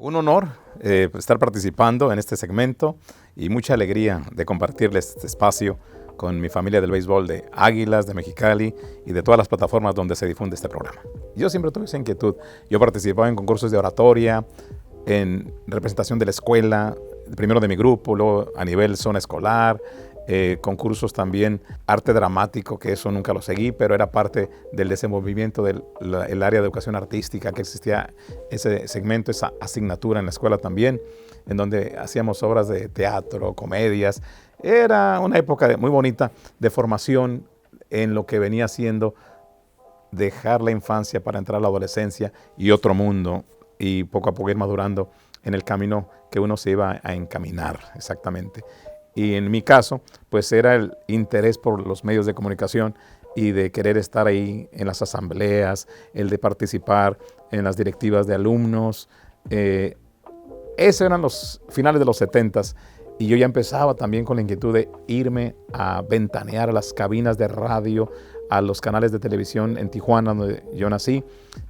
Un honor estar participando en este segmento y mucha alegría de compartirles este espacio con mi familia del béisbol de Águilas, de Mexicali y de todas las plataformas donde se difunde este programa. Yo siempre tuve esa inquietud. Yo participaba en concursos de oratoria, en representación de la escuela, primero de mi grupo, luego a nivel zona escolar, concursos también, arte dramático, que eso nunca lo seguí, pero era parte del desenvolvimiento del área de educación artística, que existía ese segmento, esa asignatura en la escuela también, en donde hacíamos obras de teatro, comedias. Era una época muy bonita de formación en lo que venía siendo dejar la infancia para entrar a la adolescencia y otro mundo, y poco a poco ir madurando en el camino que uno se iba a encaminar exactamente. Y en mi caso, pues era el interés por los medios de comunicación y de querer estar ahí en las asambleas, el de participar en las directivas de alumnos. Esos eran los finales de los 70s y yo ya empezaba también con la inquietud de irme a ventanear a las cabinas de radio, a los canales de televisión en Tijuana, donde yo nací,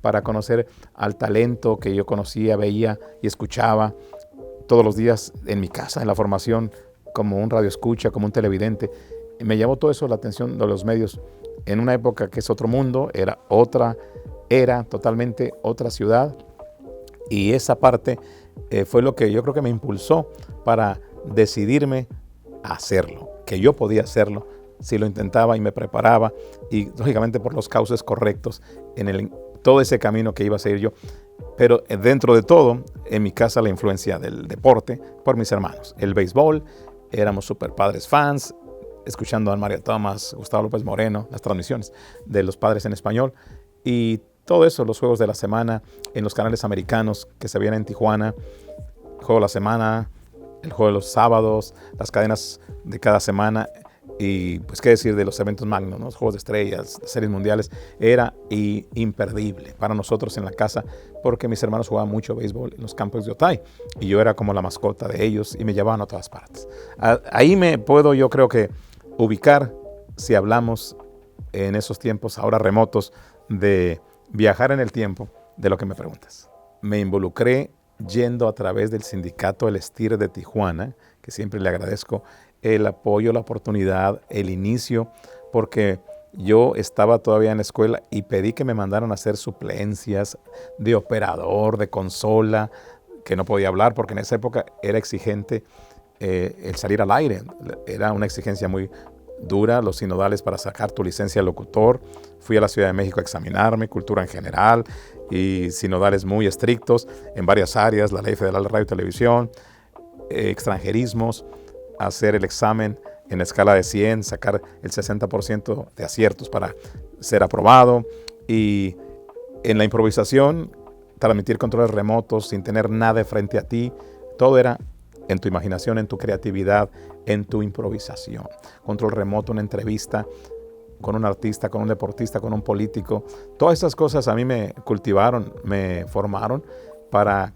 para conocer al talento que yo conocía, veía y escuchaba todos los días en mi casa, en la formación, como un radioescucha, como un televidente. Me llamó todo eso la atención de los medios en una época que es otro mundo, era totalmente otra ciudad, y esa parte fue lo que yo creo que me impulsó para decidirme a hacerlo, que yo podía hacerlo si lo intentaba y me preparaba, y lógicamente por los cauces correctos en todo ese camino que iba a seguir yo. Pero dentro de todo, en mi casa la influencia del deporte por mis hermanos, el béisbol. Éramos super padres fans, escuchando a Mario Thomas, Gustavo López Moreno, las transmisiones de los padres en español, y todo eso, los juegos de la semana en los canales americanos que se veían en Tijuana, el juego de la semana, el juego de los sábados, las cadenas de cada semana, y pues qué decir de los eventos magnos, ¿no? Los juegos de estrellas, las series mundiales. Era imperdible para nosotros en la casa, porque mis hermanos jugaban mucho béisbol en los campos de Otay y yo era como la mascota de ellos y me llevaban a todas partes. Ahí me puedo, yo creo que, ubicar, si hablamos en esos tiempos ahora remotos, de viajar en el tiempo, de lo que me preguntas. Me involucré yendo a través del sindicato El Estir de Tijuana, que siempre le agradezco el apoyo, la oportunidad, el inicio, porque yo estaba todavía en la escuela y pedí que me mandaran a hacer suplencias de operador, de consola, que no podía hablar porque en esa época era exigente el salir al aire. Era una exigencia muy dura, los sinodales para sacar tu licencia de locutor. Fui a la Ciudad de México a examinarme, cultura en general, y sinodales muy estrictos en varias áreas, la Ley Federal de Radio y Televisión, extranjerismos, hacer el examen en la escala de 100, sacar el 60% de aciertos para ser aprobado, y en la improvisación, transmitir controles remotos sin tener nada frente a ti. Todo era en tu imaginación, en tu creatividad, en tu improvisación. Control remoto, una entrevista con un artista, con un deportista, con un político. Todas esas cosas a mí me cultivaron, me formaron para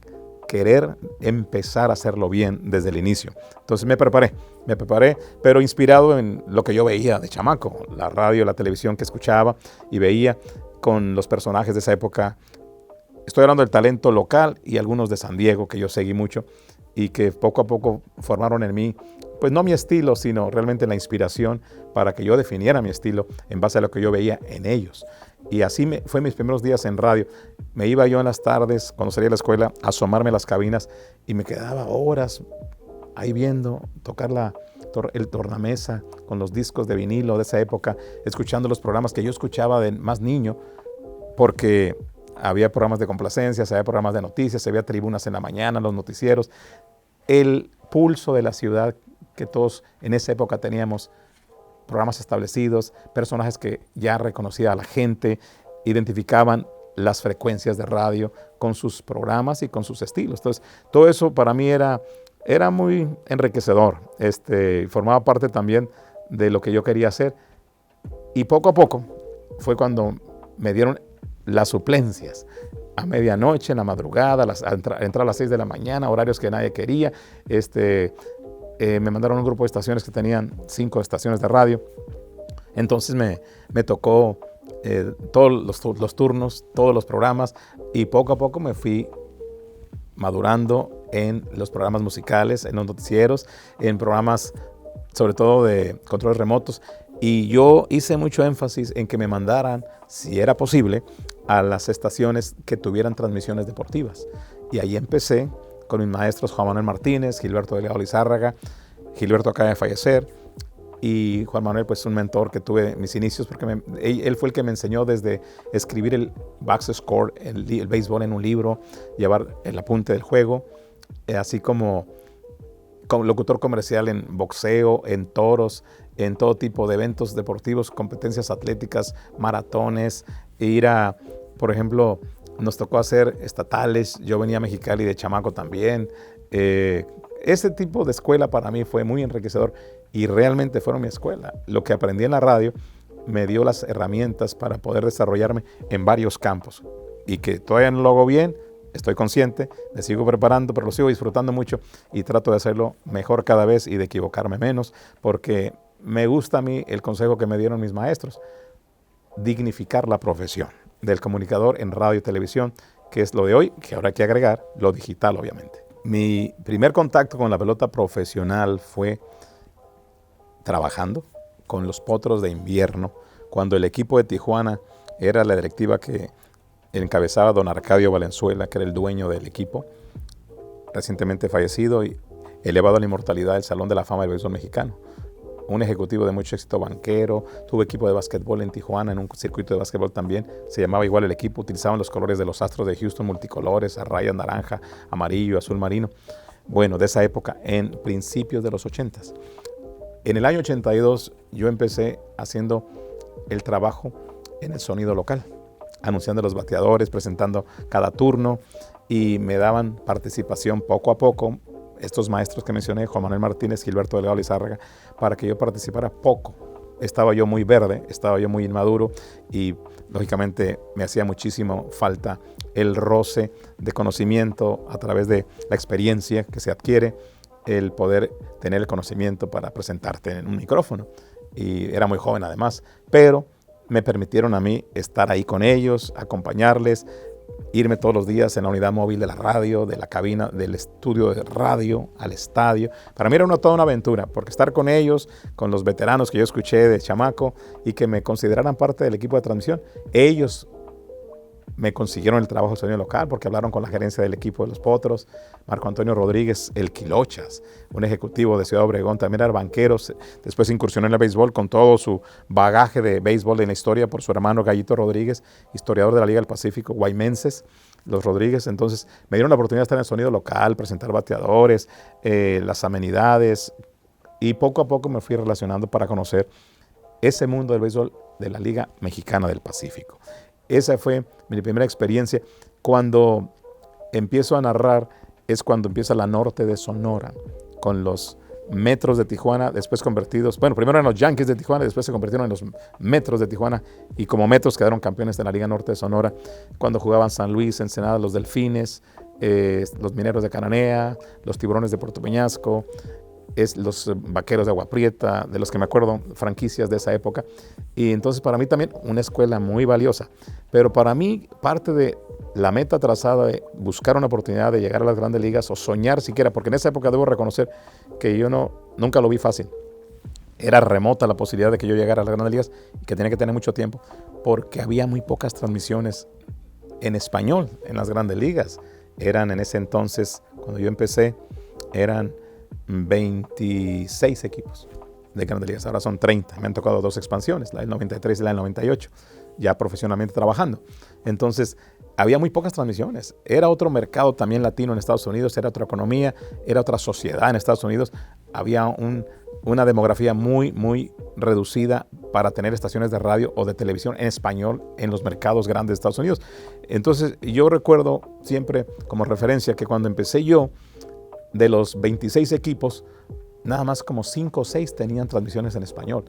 querer empezar a hacerlo bien desde el inicio. Entonces me preparé, pero inspirado en lo que yo veía de chamaco, la radio, la televisión que escuchaba y veía con los personajes de esa época. Estoy hablando del talento local y algunos de San Diego que yo seguí mucho y que poco a poco formaron en mí, pues no mi estilo, sino realmente la inspiración para que yo definiera mi estilo en base a lo que yo veía en ellos. Y así fue mis primeros días en radio. Me iba yo en las tardes, cuando salía de la escuela, a asomarme a las cabinas y me quedaba horas ahí viendo, tocar el tornamesa con los discos de vinilo de esa época, escuchando los programas que yo escuchaba de más niño, porque había programas de complacencias, había programas de noticias, había tribunas en la mañana, los noticieros. El pulso de la ciudad que todos en esa época teníamos, programas establecidos, personajes que ya reconocía a la gente, identificaban las frecuencias de radio con sus programas y con sus estilos. Entonces, todo eso para mí era muy enriquecedor. Formaba parte también de lo que yo quería hacer. Y poco a poco fue cuando me dieron las suplencias. A medianoche, en la madrugada, entrar a las 6 de la mañana, horarios que nadie quería. Me mandaron un grupo de estaciones que tenían 5 estaciones de radio. Entonces me tocó todos los turnos, todos los programas, y poco a poco me fui madurando en los programas musicales, en los noticieros, en programas sobre todo de controles remotos. Y yo hice mucho énfasis en que me mandaran, si era posible, a las estaciones que tuvieran transmisiones deportivas. Y ahí empecé con mis maestros Juan Manuel Martínez, Gilberto Delgado Lizárraga. Gilberto acaba de fallecer. Y Juan Manuel, pues un mentor que tuve en mis inicios, porque él fue el que me enseñó desde escribir el box score, el béisbol en un libro, llevar el apunte del juego, así como locutor comercial en boxeo, en toros, en todo tipo de eventos deportivos, competencias atléticas, maratones, por ejemplo, nos tocó hacer estatales, yo venía a Mexicali de chamaco también. Ese tipo de escuela para mí fue muy enriquecedor y realmente fueron mi escuela. Lo que aprendí en la radio me dio las herramientas para poder desarrollarme en varios campos y que todavía no lo hago bien. Estoy consciente, me sigo preparando, pero lo sigo disfrutando mucho y trato de hacerlo mejor cada vez y de equivocarme menos, porque me gusta a mí el consejo que me dieron mis maestros, dignificar la profesión del comunicador en radio y televisión, que es lo de hoy, que ahora hay que agregar lo digital, obviamente. Mi primer contacto con la pelota profesional fue trabajando con los Potros de Invierno, cuando el equipo de Tijuana era la directiva que encabezaba don Arcadio Valenzuela, que era el dueño del equipo, recientemente fallecido y elevado a la inmortalidad del Salón de la Fama del Béisbol Mexicano. Un ejecutivo de mucho éxito banquero, tuvo equipo de básquetbol en Tijuana, en un circuito de básquetbol también, se llamaba igual el equipo, utilizaban los colores de los Astros de Houston multicolores, a rayas naranja, amarillo, azul marino. Bueno, de esa época, en principios de los 80s. En el año 82 yo empecé haciendo el trabajo en el sonido local, anunciando a los bateadores, presentando cada turno y me daban participación poco a poco estos maestros que mencioné, Juan Manuel Martínez, Gilberto Delgado Lizárraga, para que yo participara poco. Estaba yo muy verde, estaba yo muy inmaduro y lógicamente me hacía muchísimo falta el roce de conocimiento a través de la experiencia que se adquiere, el poder tener el conocimiento para presentarte en un micrófono. Y era muy joven además, pero me permitieron a mí estar ahí con ellos, acompañarles, irme todos los días en la unidad móvil de la radio, de la cabina, del estudio de radio al estadio. Para mí era toda una aventura, porque estar con ellos, con los veteranos que yo escuché de chamaco y que me consideraran parte del equipo de transmisión, ellos me consiguieron el trabajo del sonido local porque hablaron con la gerencia del equipo de los Potros, Marco Antonio Rodríguez, el Quilochas, un ejecutivo de Ciudad Obregón, también era banquero, después incursionó en el béisbol con todo su bagaje de béisbol en la historia por su hermano Gallito Rodríguez, historiador de la Liga del Pacífico, guaymenses, los Rodríguez. Entonces me dieron la oportunidad de estar en el sonido local, presentar bateadores, las amenidades, y poco a poco me fui relacionando para conocer ese mundo del béisbol de la Liga Mexicana del Pacífico. Esa fue mi primera experiencia. Cuando empiezo a narrar es cuando empieza la Norte de Sonora, con los Metros de Tijuana, después convertidos, bueno, primero eran los Yankees de Tijuana, después se convirtieron en los Metros de Tijuana y como Metros quedaron campeones de la Liga Norte de Sonora, cuando jugaban San Luis, Ensenada, los Delfines, los Mineros de Cananea, los Tiburones de Puerto Peñasco, los Vaqueros de Agua Prieta, de los que me acuerdo, franquicias de esa época. Y entonces para mí también una escuela muy valiosa. Pero para mí parte de la meta trazada de buscar una oportunidad de llegar a las grandes ligas o soñar siquiera, porque en esa época debo reconocer que yo nunca lo vi fácil. Era remota la posibilidad de que yo llegara a las grandes ligas y que tenía que tener mucho tiempo porque había muy pocas transmisiones en español en las grandes ligas. Eran en ese entonces, cuando yo empecé, eran 26 equipos de grandes ligas, ahora son 30, me han tocado 2 expansiones, la del 93 y la del 98, ya profesionalmente trabajando. Entonces había muy pocas transmisiones, era otro mercado también latino en Estados Unidos, era otra economía, era otra sociedad en Estados Unidos, había una demografía muy, muy reducida para tener estaciones de radio o de televisión en español en los mercados grandes de Estados Unidos. Entonces yo recuerdo siempre como referencia que cuando empecé yo, de los 26 equipos, nada más como 5 o 6 tenían transmisiones en español.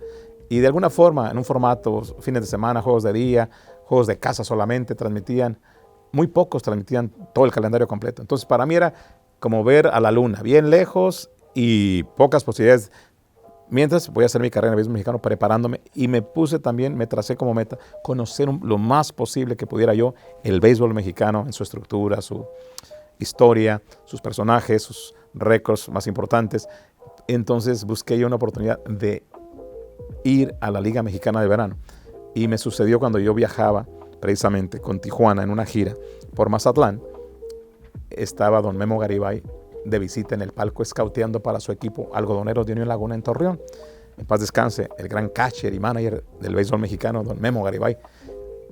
Y de alguna forma, en un formato, fines de semana, juegos de día, juegos de casa solamente, transmitían, muy pocos transmitían todo el calendario completo. Entonces para mí era como ver a la luna, bien lejos y pocas posibilidades. Mientras voy a hacer mi carrera en el béisbol mexicano preparándome y me tracé como meta conocer lo más posible que pudiera yo el béisbol mexicano en su estructura, historia, sus personajes, sus récords más importantes. Entonces busqué yo una oportunidad de ir a la Liga Mexicana de Verano. Y me sucedió cuando yo viajaba precisamente con Tijuana en una gira por Mazatlán. Estaba don Memo Garibay de visita en el palco scouteando para su equipo Algodoneros de Unión Laguna en Torreón. En paz descanse, el gran catcher y manager del béisbol mexicano, don Memo Garibay.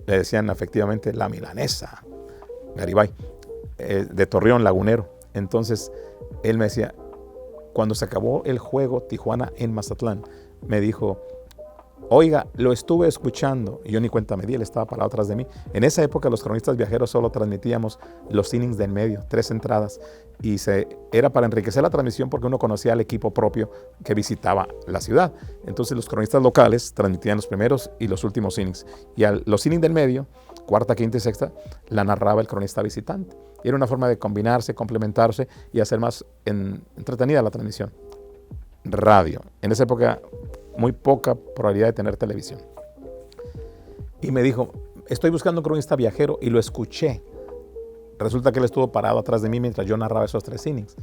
Le decían efectivamente la milanesa Garibay, de Torreón, lagunero. Entonces él me decía, cuando se acabó el juego Tijuana en Mazatlán, me dijo, oiga, lo estuve escuchando. Y yo ni cuenta me di, él estaba parado atrás de mí. En esa época los cronistas viajeros solo transmitíamos los innings del medio, 3 entradas. Y era para enriquecer la transmisión porque uno conocía al equipo propio que visitaba la ciudad. Entonces los cronistas locales transmitían los primeros y los últimos innings. Y los innings del medio, cuarta, quinta y sexta, la narraba el cronista visitante. Y era una forma de combinarse, complementarse y hacer más entretenida la transmisión. Radio. En esa época, muy poca probabilidad de tener televisión. Y me dijo, estoy buscando un cronista viajero, y lo escuché. Resulta que él estuvo parado atrás de mí mientras yo narraba esos 3 innings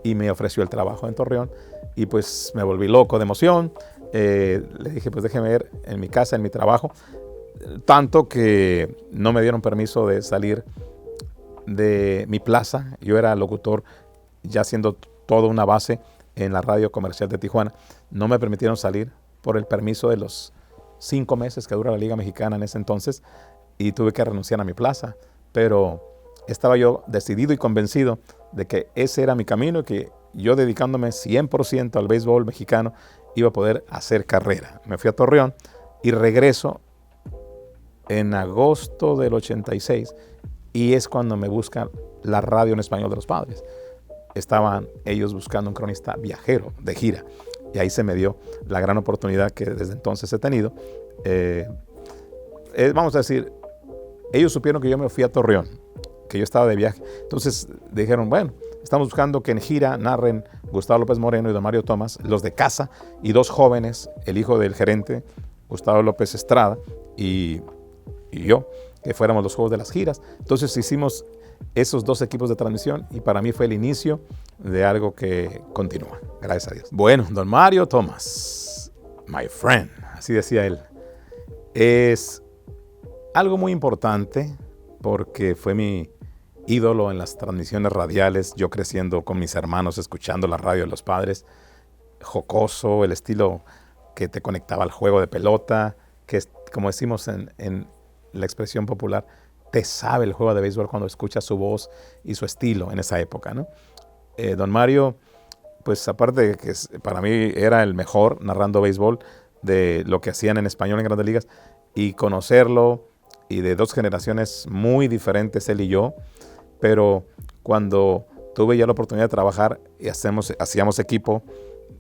y me ofreció el trabajo en Torreón y pues me volví loco de emoción. Le dije, pues déjeme ver en mi casa, en mi trabajo. Tanto que no me dieron permiso de salir de mi plaza. Yo era locutor ya siendo toda una base en la radio comercial de Tijuana. No me permitieron salir por el permiso de los 5 meses que dura la Liga Mexicana en ese entonces, y tuve que renunciar a mi plaza. Pero estaba yo decidido y convencido de que ese era mi camino y que yo, dedicándome 100% al béisbol mexicano, iba a poder hacer carrera. Me fui a Torreón y regreso en agosto del 86, y es cuando me busca la radio en español de los Padres. Estaban ellos buscando un cronista viajero de gira, y ahí se me dio la gran oportunidad que desde entonces he tenido. Vamos a decir, ellos supieron que yo me fui a Torreón, que yo estaba de viaje. Entonces dijeron, bueno, estamos buscando que en gira narren Gustavo López Moreno y don Mario Tomás, los de casa, y 2 jóvenes, el hijo del gerente, Gustavo López Estrada, y yo, que fuéramos los juegos de las giras. Entonces hicimos esos 2 equipos de transmisión, y para mí fue el inicio de algo que continúa, gracias a Dios. Bueno, don Mario Tomás, my friend, así decía él, es algo muy importante porque fue mi ídolo en las transmisiones radiales, yo creciendo con mis hermanos, escuchando la radio de los Padres, jocoso, el estilo que te conectaba al juego de pelota, que como decimos en la expresión popular, te sabe el juego de béisbol cuando escuchas su voz y su estilo en esa época, ¿no? Don Mario, pues aparte de que para mí era el mejor narrando béisbol de lo que hacían en español en Grandes Ligas, y conocerlo, y de 2 generaciones muy diferentes él y yo, pero cuando tuve ya la oportunidad de trabajar y hacíamos equipo,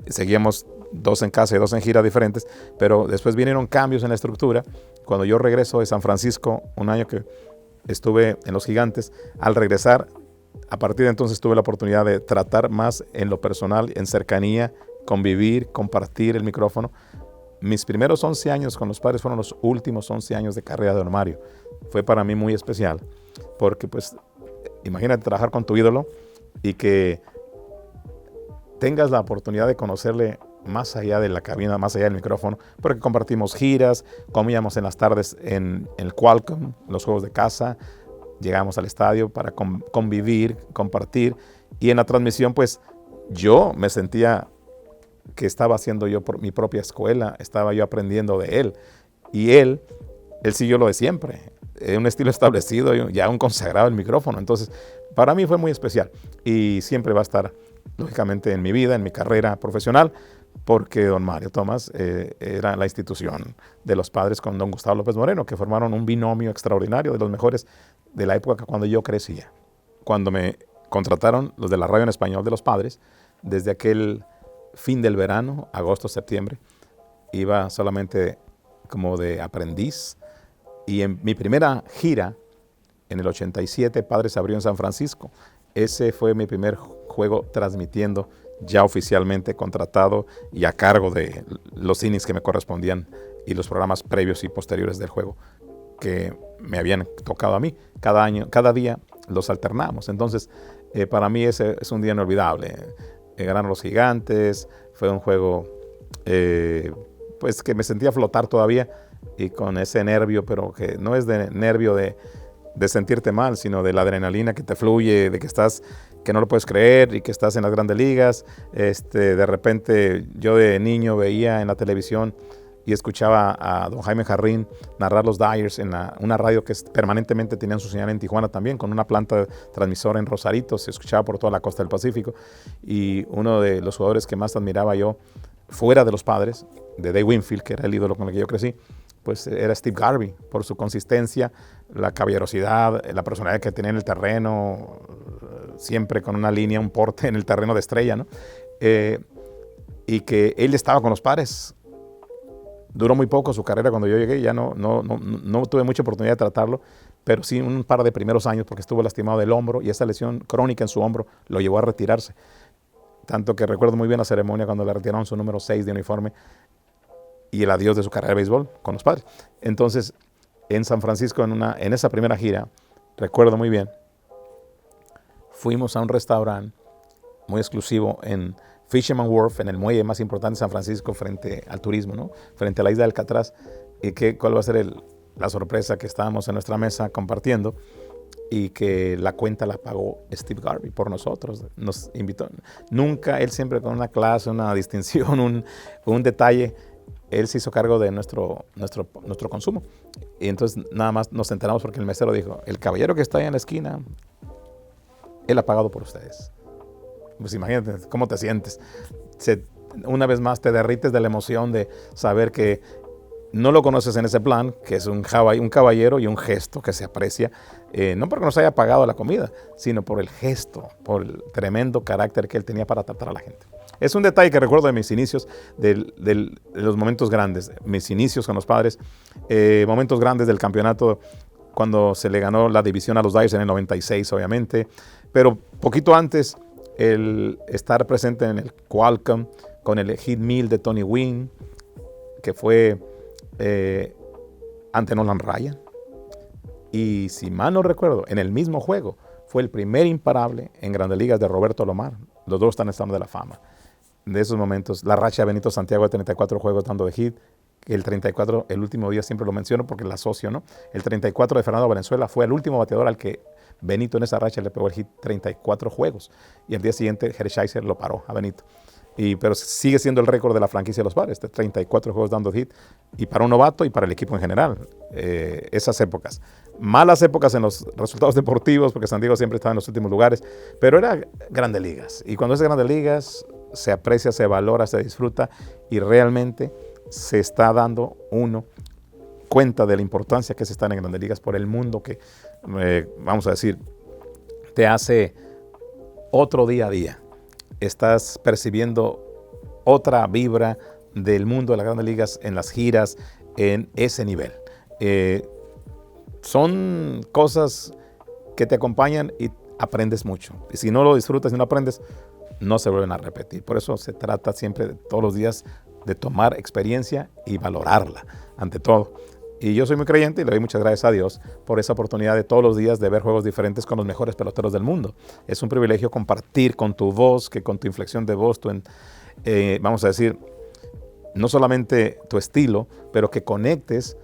seguíamos 2 en casa y 2 en gira diferentes, pero después vinieron cambios en la estructura. Cuando yo regreso de San Francisco, un año que estuve en los Gigantes, al regresar, a partir de entonces tuve la oportunidad de tratar más en lo personal, en cercanía, convivir, compartir el micrófono. Mis primeros 11 años con los Padres fueron los últimos 11 años de carrera de don Mario. Fue para mí muy especial, porque pues imagínate trabajar con tu ídolo y que tengas la oportunidad de conocerle más allá de la cabina, más allá del micrófono, porque compartimos giras, comíamos en las tardes en el Qualcomm, los juegos de casa, llegamos al estadio para convivir, compartir, y en la transmisión pues yo me sentía que estaba haciendo yo por mi propia escuela, estaba yo aprendiendo de él, y él siguió lo de siempre, un estilo establecido, ya un consagrado el micrófono. Entonces para mí fue muy especial, y siempre va a estar lógicamente en mi vida, en mi carrera profesional, porque don Mario Tomás era la institución de los Padres con don Gustavo López Moreno, que formaron un binomio extraordinario, de los mejores de la época cuando yo crecía. Cuando me contrataron los de la radio en español de los Padres, desde aquel fin del verano, agosto, septiembre, iba solamente como de aprendiz, y en mi primera gira, en el 87, Padres abrió en San Francisco. Ese fue mi primer juego transmitiendo, ya oficialmente contratado y a cargo de los innings que me correspondían y los programas previos y posteriores del juego que me habían tocado a mí. Cada día los alternamos. Entonces, Para mí ese es un día inolvidable. Ganaron los Gigantes, fue un juego pues que me sentía flotar todavía y con ese nervio, pero que no es de nervio de sentirte mal, sino de la adrenalina que te fluye, de que estás, que no lo puedes creer y que estás en las grandes ligas. De repente yo de niño veía en la televisión y escuchaba a don Jaime Jarrín narrar los Dyers en una radio que permanentemente tenían su señal en Tijuana también, con una planta transmisora en Rosarito, se escuchaba por toda la costa del Pacífico. Y uno de los jugadores que más admiraba yo, fuera de los Padres, de Dave Winfield, que era el ídolo con el que yo crecí, pues era Steve Garvey, por su consistencia, la caballerosidad, la personalidad que tenía en el terreno, siempre con una línea, un porte en el terreno de estrella, ¿no? Y que él estaba con los Padres. Duró muy poco su carrera cuando yo llegué, ya no tuve mucha oportunidad de tratarlo, pero sí un par de primeros años porque estuvo lastimado del hombro y esa lesión crónica en su hombro lo llevó a retirarse. Tanto que recuerdo muy bien la ceremonia cuando le retiraron su número 6 de uniforme y el adiós de su carrera de béisbol con los Padres. Entonces, en San Francisco, en esa primera gira, recuerdo muy bien, fuimos a un restaurante muy exclusivo en Fisherman Wharf, en el muelle más importante de San Francisco, frente al turismo, ¿no? Frente a la isla de Alcatraz. ¿Y cuál va a ser la sorpresa? Que estábamos en nuestra mesa compartiendo y que la cuenta la pagó Steve Garvey por nosotros. Nos invitó. Nunca, él siempre con una clase, una distinción, un detalle, él se hizo cargo de nuestro consumo. Y entonces nada más nos enteramos porque el mesero dijo, el caballero que está ahí en la esquina, él ha pagado por ustedes. Pues imagínate cómo te sientes. Una vez más te derrites de la emoción de saber que no lo conoces en ese plan, que es un caballero y un gesto que se aprecia, no porque nos haya pagado la comida, sino por el gesto, por el tremendo carácter que él tenía para tratar a la gente. Es un detalle que recuerdo de mis inicios, de los momentos grandes, mis inicios con los Padres, momentos grandes del campeonato, cuando se le ganó la división a los Dyers en el 96, obviamente, pero poquito antes, el estar presente en el Qualcomm con el hit mill de Tony Gwynn, que fue ante Nolan Ryan. Y si mal no recuerdo, en el mismo juego fue el primer imparable en Grandes Ligas de Roberto Alomar. Los dos están en el Salón de la Fama. De esos momentos, la racha de Benito Santiago de 34 juegos dando de hit, el 34, el último día siempre lo menciono porque la asocio, ¿no? El 34 de Fernando Valenzuela fue el último bateador al que Benito en esa racha le pegó el hit 34 juegos. Y al día siguiente, Hershiser lo paró a Benito. Pero sigue siendo el récord de la franquicia de los Padres, de 34 juegos dando hit, y para un novato y para el equipo en general. Esas épocas. Malas épocas en los resultados deportivos, porque San Diego siempre estaba en los últimos lugares, pero era Grandes Ligas. Y cuando es Grandes Ligas, se aprecia, se valora, se disfruta, y realmente se está dando uno cuenta de la importancia que es estar en Grandes Ligas por el mundo que, vamos a decir, te hace otro día a día. Estás percibiendo otra vibra del mundo de las Grandes Ligas en las giras, en ese nivel. Son cosas que te acompañan y aprendes mucho. Y si no lo disfrutas y no aprendes, no se vuelven a repetir. Por eso se trata siempre, todos los días, de tomar experiencia y valorarla, ante todo. Y yo soy muy creyente y le doy muchas gracias a Dios por esa oportunidad de todos los días de ver juegos diferentes con los mejores peloteros del mundo. Es un privilegio compartir con tu voz, que con tu inflexión de voz, vamos a decir, no solamente tu estilo, pero que conectas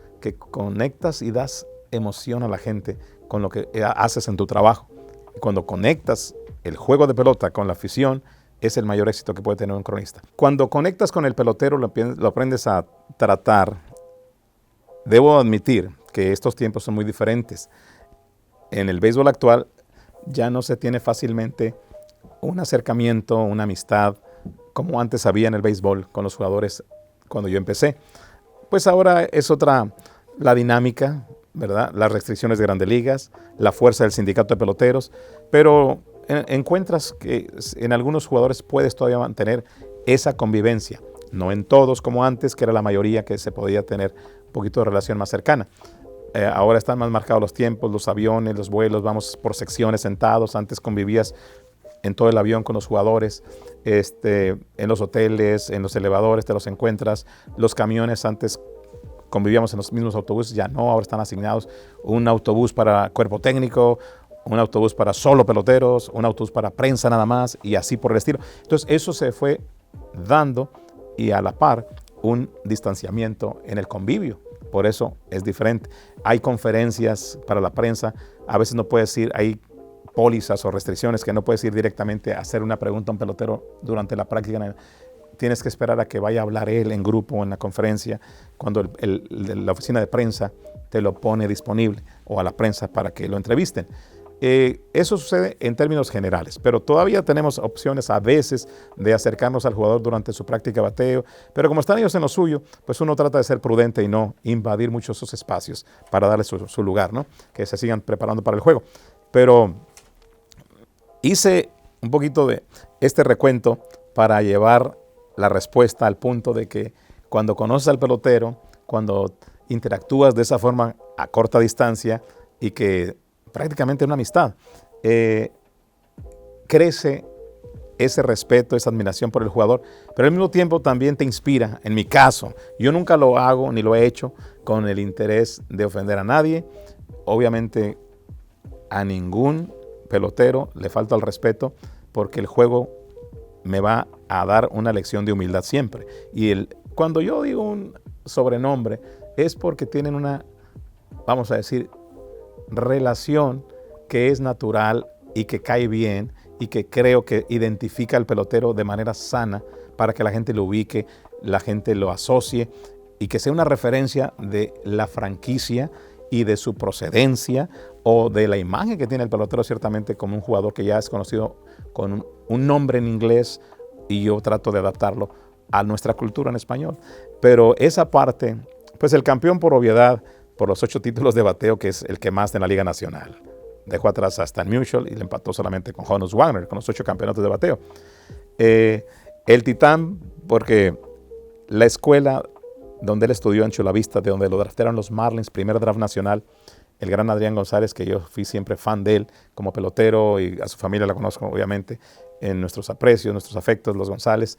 y das emoción a la gente con lo que haces en tu trabajo. Y cuando conectas el juego de pelota con la afición, es el mayor éxito que puede tener un cronista. Cuando conectas con el pelotero, lo aprendes a tratar. Debo admitir que estos tiempos son muy diferentes. En el béisbol actual ya no se tiene fácilmente un acercamiento, una amistad, como antes había en el béisbol con los jugadores cuando yo empecé. Pues ahora es otra la dinámica, ¿verdad? Las restricciones de Grandes Ligas, la fuerza del sindicato de peloteros, pero encuentras que en algunos jugadores puedes todavía mantener esa convivencia. No en todos como antes, que era la mayoría que se podía tener un poquito de relación más cercana. Ahora están más marcados los tiempos, los aviones, los vuelos, vamos por secciones sentados. Antes convivías en todo el avión con los jugadores, en los hoteles, en los elevadores te los encuentras. Los camiones antes convivíamos en los mismos autobuses, ya no, ahora están asignados un autobús para cuerpo técnico, un autobús para solo peloteros, un autobús para prensa nada más y así por el estilo. Entonces eso se fue dando y a la par un distanciamiento en el convivio. Por eso es diferente. Hay conferencias para la prensa, a veces no puedes ir, hay pólizas o restricciones que no puedes ir directamente a hacer una pregunta a un pelotero durante la práctica. Tienes que esperar a que vaya a hablar él en grupo o en la conferencia, cuando la oficina de prensa te lo pone disponible o a la prensa para que lo entrevisten. Eso sucede en términos generales, pero todavía tenemos opciones a veces de acercarnos al jugador durante su práctica de bateo, pero como están ellos en lo suyo, pues uno trata de ser prudente y no invadir muchos esos espacios para darle su lugar, ¿no? Que se sigan preparando para el juego. Pero hice un poquito de este recuento para llevar la respuesta al punto de que cuando conoces al pelotero, cuando interactúas de esa forma a corta distancia y que prácticamente una amistad, crece ese respeto, esa admiración por el jugador, pero al mismo tiempo también te inspira. En mi caso, yo nunca lo hago ni lo he hecho con el interés de ofender a nadie. Obviamente a ningún pelotero le falta el respeto porque el juego me va a dar una lección de humildad siempre. Y cuando yo digo un sobrenombre es porque tienen una, vamos a decir, relación que es natural y que cae bien y que creo que identifica al pelotero de manera sana para que la gente lo ubique, la gente lo asocie y que sea una referencia de la franquicia y de su procedencia o de la imagen que tiene el pelotero ciertamente como un jugador que ya es conocido con un nombre en inglés y yo trato de adaptarlo a nuestra cultura en español. Pero esa parte, pues el campeón por obviedad, por los 8 títulos de bateo, que es el que más en la Liga Nacional. Dejó atrás a Stan Musial y le empató solamente con Honus Wagner, con los 8 campeonatos de bateo. El Titán, porque la escuela donde él estudió en Chula Vista, de donde lo draftearon los Marlins, primer draft nacional, el gran Adrián González, que yo fui siempre fan de él como pelotero y a su familia la conozco obviamente en nuestros aprecios, nuestros afectos, los González.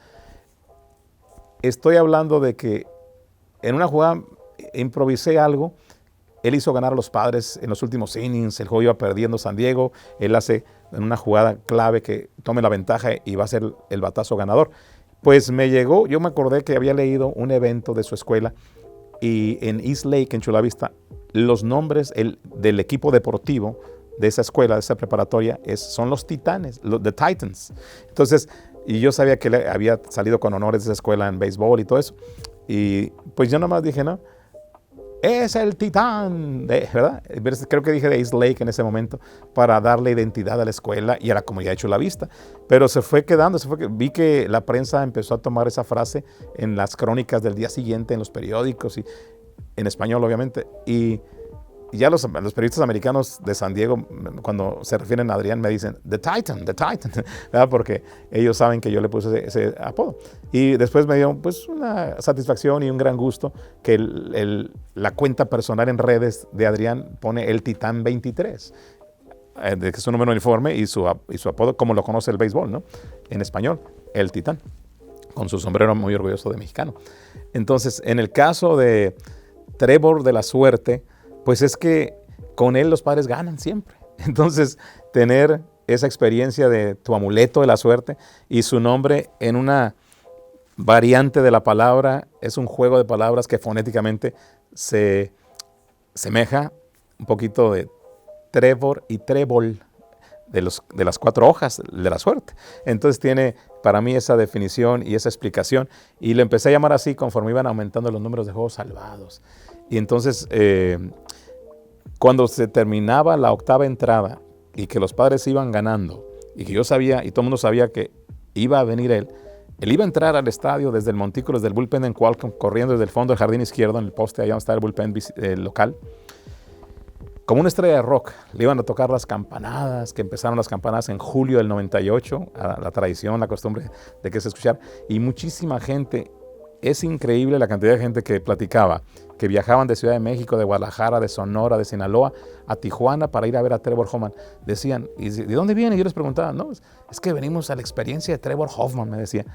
Estoy hablando de que en una jugada improvisé algo. Él hizo ganar a los Padres en los últimos innings, el juego iba perdiendo San Diego, él hace en una jugada clave que tome la ventaja y va a ser el batazo ganador. Pues me llegó, yo me acordé que había leído un evento de su escuela y en East Lake, en Chula Vista, los nombres del equipo deportivo de esa escuela, de esa preparatoria, son los Titanes, the Titans. Entonces, y yo sabía que él había salido con honores de esa escuela en béisbol y todo eso. Y pues yo nomás dije, no, es el Titán, ¿verdad? Creo que dije de East Lake en ese momento para darle identidad a la escuela y a la comunidad de Chula Vista. Pero se fue quedando, vi que la prensa empezó a tomar esa frase en las crónicas del día siguiente, en los periódicos y en español obviamente. Y ya los periodistas americanos de San Diego, cuando se refieren a Adrián, me dicen, The Titan, ¿verdad? Porque ellos saben que yo le puse ese apodo. Y después me dio pues una satisfacción y un gran gusto que la cuenta personal en redes de Adrián pone el Titán 23, que es su número uniforme y su apodo, como lo conoce el béisbol, ¿no? En español, el Titán, con su sombrero muy orgulloso de mexicano. Entonces, en el caso de Trevor de la Suerte, pues es que con él los Padres ganan siempre. Entonces, tener esa experiencia de tu amuleto de la suerte y su nombre en una variante de la palabra, es un juego de palabras que fonéticamente se semeja un poquito de Trevor y Trébol, de las 4 hojas de la suerte. Entonces tiene para mí esa definición y esa explicación. Y le empecé a llamar así conforme iban aumentando los números de juegos salvados. Y entonces, cuando se terminaba la 8ª entrada y que los Padres iban ganando y que yo sabía y todo el mundo sabía que iba a venir él iba a entrar al estadio desde el montículo, desde el bullpen en Qualcomm, corriendo desde el fondo del jardín izquierdo en el poste, allá donde está el bullpen local, como una estrella de rock. Le iban a tocar las campanadas, que empezaron las campanadas en julio del 98, a la tradición, la costumbre de que se escuchara, y muchísima gente es increíble la cantidad de gente que platicaba, que viajaban de Ciudad de México, de Guadalajara, de Sonora, de Sinaloa, a Tijuana para ir a ver a Trevor Hoffman. Decían, ¿y de dónde vienen? Y yo les preguntaba, no, es que venimos a la experiencia de Trevor Hoffman, me decía.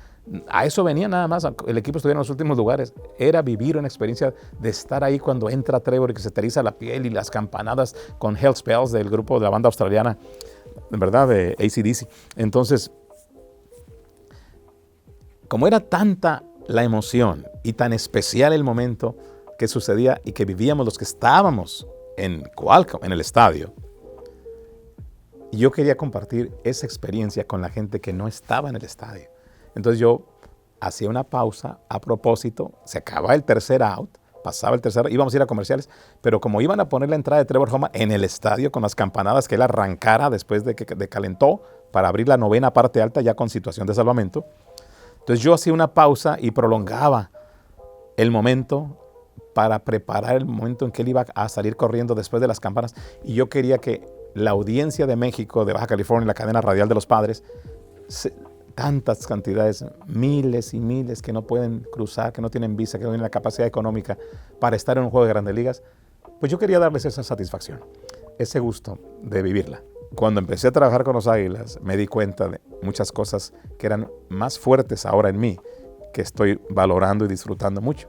A eso venía nada más, el equipo estuviera en los últimos lugares. Era vivir una experiencia de estar ahí cuando entra Trevor y que se te eriza la piel y las campanadas con Hell Spells del grupo de la banda australiana, ¿verdad? De AC/DC. Entonces, como era tanta la emoción y tan especial el momento que sucedía y que vivíamos los que estábamos en Qualcomm, en el estadio, yo quería compartir esa experiencia con la gente que no estaba en el estadio. Entonces yo hacía una pausa a propósito, se acababa el tercer out, pasaba el tercer, íbamos a ir a comerciales, pero como iban a poner la entrada de Trevor Hoffman en el estadio con las campanadas que él arrancara después de que calentó para abrir la novena parte alta ya con situación de salvamento, entonces yo hacía una pausa y prolongaba el momento para preparar el momento en que él iba a salir corriendo después de las campanas. Y yo quería que la audiencia de México, de Baja California, la cadena radial de los padres, tantas cantidades, miles y miles que no pueden cruzar, que no tienen visa, que no tienen la capacidad económica para estar en un juego de Grandes Ligas, pues yo quería darles esa satisfacción, ese gusto de vivirla. Cuando empecé a trabajar con los Águilas, me di cuenta de muchas cosas que eran más fuertes ahora en mí, que estoy valorando y disfrutando mucho.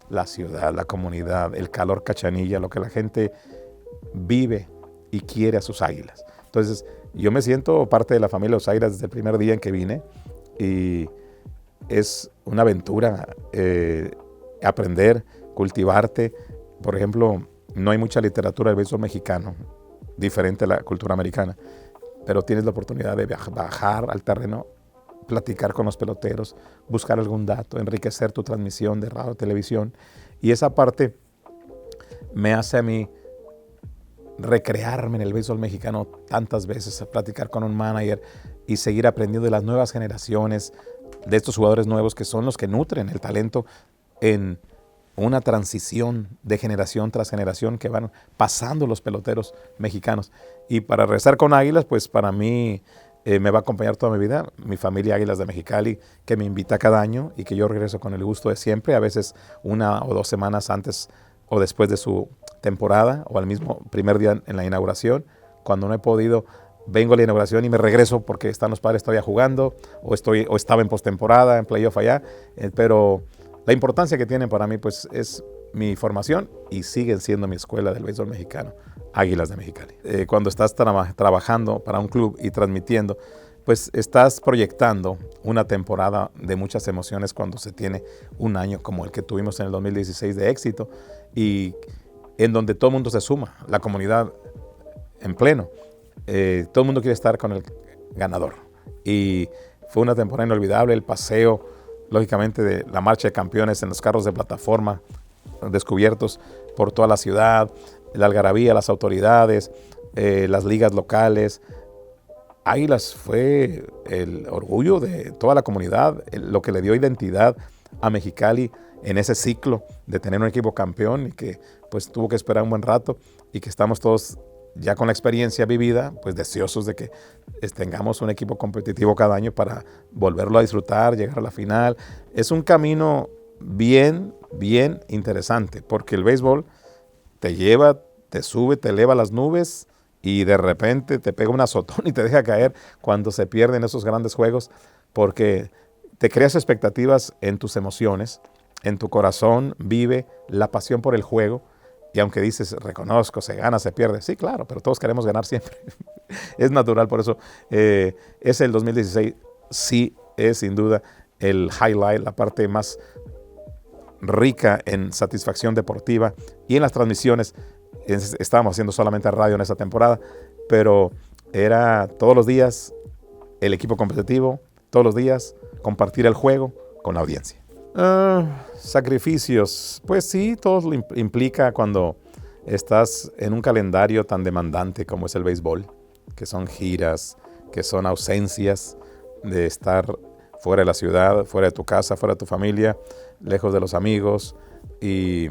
La ciudad, la comunidad, el calor Cachanilla, lo que la gente vive y quiere a sus Águilas. Entonces, yo me siento parte de la familia de los Águilas desde el primer día en que vine y es una aventura aprender, cultivarte. Por ejemplo, no hay mucha literatura del béisbol mexicano, diferente a la cultura americana, pero tienes la oportunidad de bajar al terreno, platicar con los peloteros, buscar algún dato, enriquecer tu transmisión de radio, televisión, y esa parte me hace a mí recrearme en el béisbol mexicano tantas veces, platicar con un manager y seguir aprendiendo de las nuevas generaciones, de estos jugadores nuevos que son los que nutren el talento en una transición de generación tras generación que van pasando los peloteros mexicanos. Y para regresar con Águilas, pues para mí me va a acompañar toda mi vida, mi familia Águilas de Mexicali, que me invita cada año y que yo regreso con el gusto de siempre, a veces 1 o 2 semanas antes o después de su temporada o al mismo primer día en la inauguración. Cuando no he podido, vengo a la inauguración y me regreso porque están los padres todavía jugando o estaba en postemporada, en playoff allá, pero la importancia que tienen para mí pues es mi formación y siguen siendo mi escuela del béisbol mexicano, Águilas de Mexicali. Cuando estás trabajando para un club y transmitiendo, pues estás proyectando una temporada de muchas emociones cuando se tiene un año como el que tuvimos en el 2016 de éxito y en donde todo el mundo se suma, la comunidad en pleno. Todo el mundo quiere estar con el ganador. Y fue una temporada inolvidable, el paseo, lógicamente, de la marcha de campeones en los carros de plataforma descubiertos por toda la ciudad, la algarabía, las autoridades, las ligas locales. Águilas fue el orgullo de toda la comunidad, lo que le dio identidad a Mexicali en ese ciclo de tener un equipo campeón y que pues tuvo que esperar un buen rato y que estamos todos ya con la experiencia vivida, pues deseosos de que tengamos un equipo competitivo cada año para volverlo a disfrutar, llegar a la final. Es un camino bien interesante, porque el béisbol te lleva, te sube, te eleva a las nubes y de repente te pega un azotón y te deja caer cuando se pierden esos grandes juegos, porque te creas expectativas en tus emociones, en tu corazón vive la pasión por el juego. Y aunque dices, reconozco, se gana, se pierde. Sí, claro, pero todos queremos ganar siempre. Es natural, por eso es el 2016. Sí, es sin duda el highlight, la parte más rica en satisfacción deportiva y en las transmisiones. Estábamos haciendo solamente radio en esa temporada, pero era todos los días el equipo competitivo, todos los días compartir el juego con la audiencia. Sacrificios, pues sí, todo lo implica cuando estás en un calendario tan demandante como es el béisbol, que son giras, que son ausencias de estar fuera de la ciudad, fuera de tu casa, fuera de tu familia, lejos de los amigos, y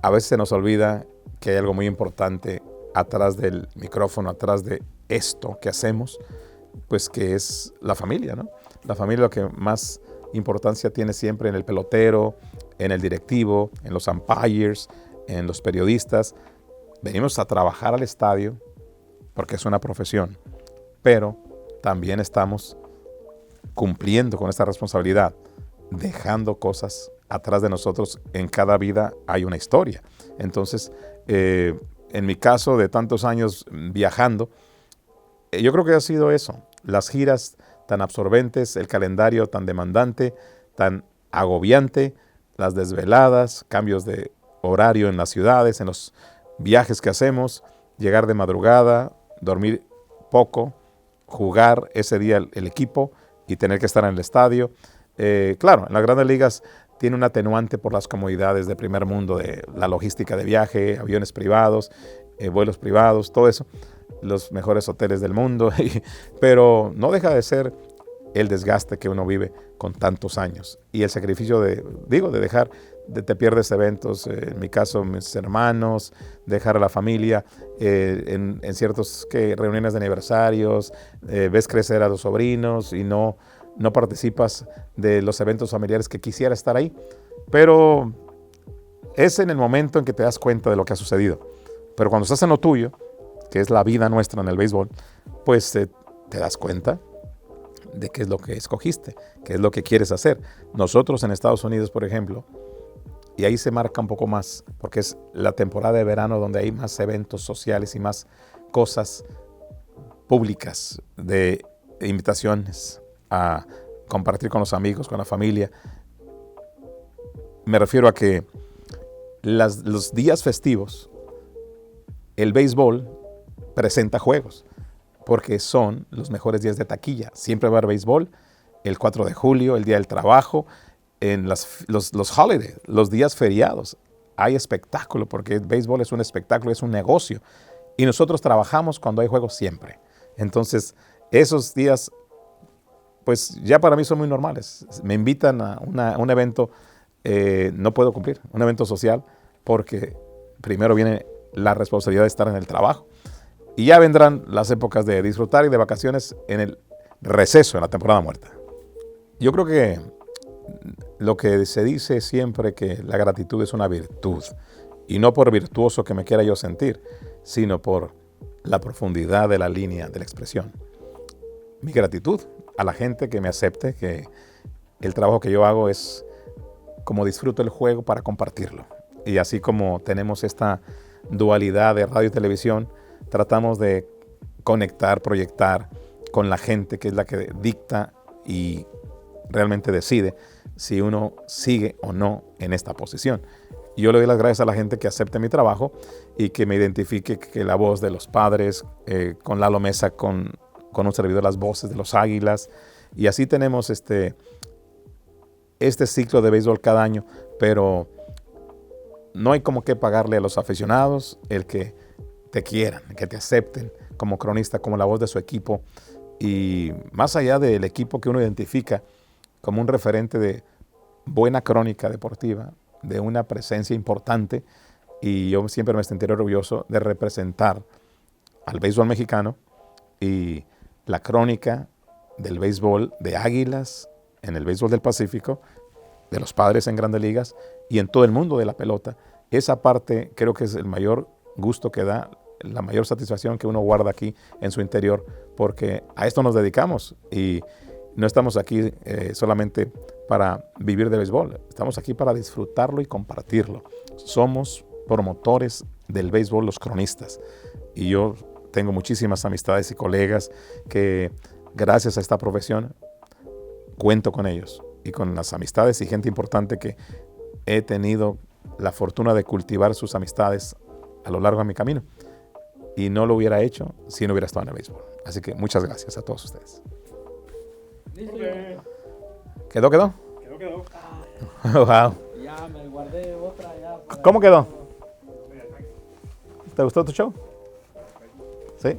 a veces se nos olvida que hay algo muy importante atrás del micrófono, atrás de esto que hacemos, pues que es la familia, ¿no? La familia es lo que más importancia tiene siempre en el pelotero, en el directivo, en los umpires, en los periodistas. Venimos a trabajar al estadio porque es una profesión, pero también estamos cumpliendo con esta responsabilidad, dejando cosas atrás de nosotros. En cada vida hay una historia. Entonces, en mi caso de tantos años viajando, yo creo que ha sido eso, las giras tan absorbentes, el calendario tan demandante, tan agobiante, las desveladas, cambios de horario en las ciudades, en los viajes que hacemos, llegar de madrugada, dormir poco, jugar ese día el equipo y tener que estar en el estadio. Claro, en las grandes ligas tiene un atenuante por las comodidades de primer mundo, de la logística de viaje, aviones privados, vuelos privados, todo eso, los mejores hoteles del mundo, pero no deja de ser el desgaste que uno vive con tantos años y el sacrificio de dejar, te pierdes eventos, en mi caso mis hermanos, dejar a la familia, en ciertos reuniones de aniversarios, ves crecer a los sobrinos y no participas de los eventos familiares que quisiera estar ahí, pero es en el momento en que te das cuenta de lo que ha sucedido. Pero cuando estás en lo tuyo, que es la vida nuestra en el béisbol, pues te das cuenta de qué es lo que escogiste, qué es lo que quieres hacer. Nosotros en Estados Unidos, por ejemplo, y ahí se marca un poco más, porque es la temporada de verano donde hay más eventos sociales y más cosas públicas, de invitaciones a compartir con los amigos, con la familia. Me refiero a que los días festivos, el béisbol presenta juegos, porque son los mejores días de taquilla. Siempre va a haber béisbol, el 4 de julio, el Día del Trabajo, en los holidays, los días feriados. Hay espectáculo, porque el béisbol es un espectáculo, es un negocio. Y nosotros trabajamos cuando hay juegos siempre. Entonces, esos días, pues ya para mí son muy normales. Me invitan a un evento, no puedo cumplir, un evento social, porque primero viene la responsabilidad de estar en el trabajo. Y ya vendrán las épocas de disfrutar y de vacaciones en el receso, en la temporada muerta. Yo creo que lo que se dice siempre, que la gratitud es una virtud, y no por virtuoso que me quiera yo sentir, sino por la profundidad de la línea de la expresión. Mi gratitud a la gente que me acepte, que el trabajo que yo hago es como disfruto el juego para compartirlo. Y así como tenemos esta dualidad de radio y televisión, tratamos de conectar, proyectar con la gente, que es la que dicta y realmente decide si uno sigue o no en esta posición. Yo le doy las gracias a la gente que acepte mi trabajo y que me identifique, que la voz de los Padres, con Lalo Mesa, con un servidor, las voces de los Águilas, y así tenemos este ciclo de béisbol cada año, pero no hay como que pagarle a los aficionados el que te quieran, que te acepten como cronista, como la voz de su equipo, y más allá del equipo que uno identifica como un referente de buena crónica deportiva, de una presencia importante, y yo siempre me sentiré orgulloso de representar al béisbol mexicano y la crónica del béisbol de Águilas, en el béisbol del Pacífico, de los Padres en Grandes Ligas y en todo el mundo de la pelota. Esa parte creo que es el mayor gusto que da, la mayor satisfacción que uno guarda aquí en su interior, porque a esto nos dedicamos y no estamos aquí solamente para vivir de béisbol, estamos aquí para disfrutarlo y compartirlo. Somos promotores del béisbol, los cronistas, y yo tengo muchísimas amistades y colegas que gracias a esta profesión cuento con ellos y con las amistades y gente importante que he tenido la fortuna de cultivar sus amistades a lo largo de mi camino, y no lo hubiera hecho si no hubiera estado en el béisbol. Así que muchas gracias a todos ustedes. Okay. ¿Quedó? Quedó. Wow. Ya me guardé otra ya. ¿Cómo quedó? ¿Te gustó tu show? Sí.